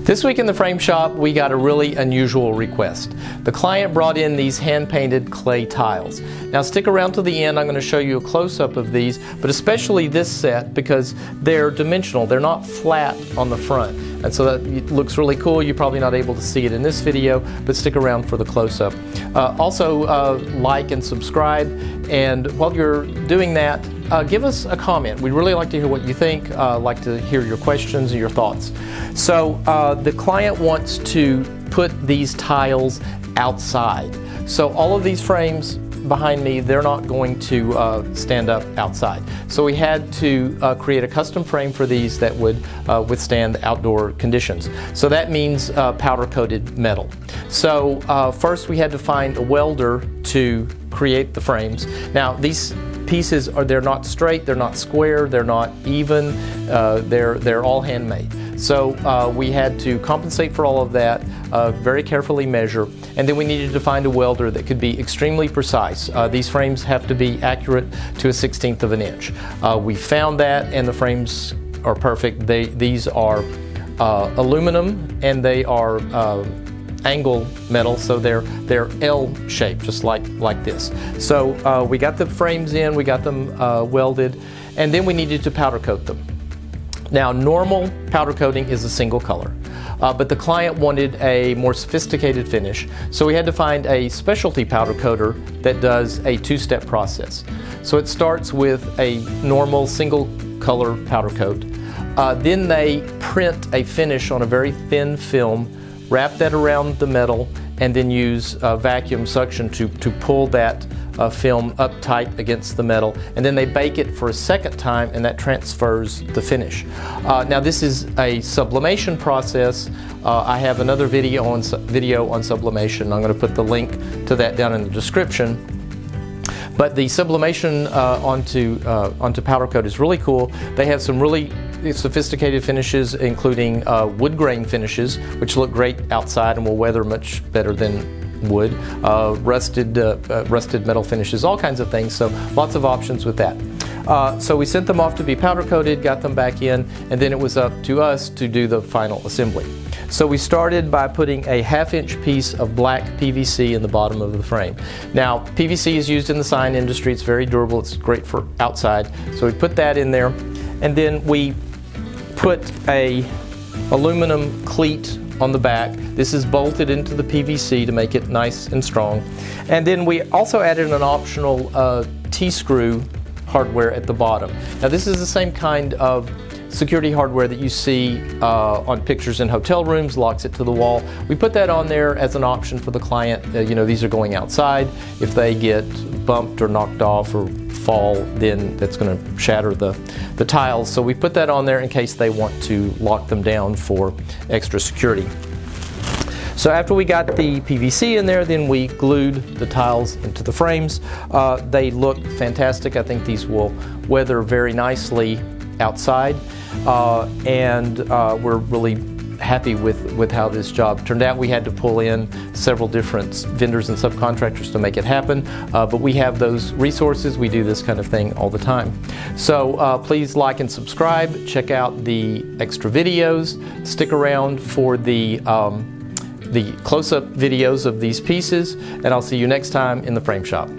This week in the Frame Shop, we got a really unusual request. The client brought in these hand-painted clay tiles. Now stick around to the end, I'm going to show you a close-up of these, but especially this set because they're dimensional, they're not flat on the front. And so that looks really cool. You're probably not able to see it in this video, but stick around for the close-up. Also, like and subscribe, and while you're doing that, give us a comment. We'd really like to hear what you think, like to hear your questions and your thoughts. So the client wants to put these tiles outside. So all of these frames behind me, they're not going to stand up outside. So we had to create a custom frame for these that would withstand outdoor conditions. So that means powder coated metal. So first we had to find a welder to create the frames. Now these pieces they're not straight, they're not square, they're not even, they're all handmade. So we had to compensate for all of that, very carefully measure, and then we needed to find a welder that could be extremely precise. These frames have to be accurate to a 1/16 of an inch. We found that, and the frames are perfect. These are aluminum, and they are angle metal, so they're L-shaped, just like this. So we got the frames in, we got them welded, and then we needed to powder coat them. Now normal powder coating is a single color, but the client wanted a more sophisticated finish, so we had to find a specialty powder coater that does a two-step process. So it starts with a normal single color powder coat, then they print a finish on a very thin film, wrap that around the metal, and then use vacuum suction to pull that film up tight against the metal, and then they bake it for a second time, and that transfers the finish. Now this is a sublimation process. I have another video on sublimation. I'm going to put the link to that down in the description. But the sublimation onto powder coat is really cool. They have some really sophisticated finishes, including wood grain finishes, which look great outside and will weather much better than wood. Rusted metal finishes, all kinds of things. So lots of options with that. So we sent them off to be powder coated, got them back in, and then it was up to us to do the final assembly. So we started by putting a 1/2-inch piece of black PVC in the bottom of the frame. Now PVC is used in the sign industry, it's very durable, it's great for outside. So we put that in there, and then we put a aluminum cleat on the back. This is bolted into the PVC to make it nice and strong. And then we also added an optional T-screw hardware at the bottom. Now this is the same kind of security hardware that you see on pictures in hotel rooms, locks it to the wall. We put that on there as an option for the client. You know, these are going outside. If they get bumped or knocked off or fall, then that's going to shatter the tiles. So we put that on there in case they want to lock them down for extra security. So after we got the PVC in there, then we glued the tiles into the frames. They look fantastic. I think these will weather very nicely outside, and we're really happy with how this job turned out. We had to pull in several different vendors and subcontractors to make it happen, but we have those resources. We do this kind of thing all the time. So please like and subscribe. Check out the extra videos. Stick around for the close-up videos of these pieces, and I'll see you next time in the Frame Shop.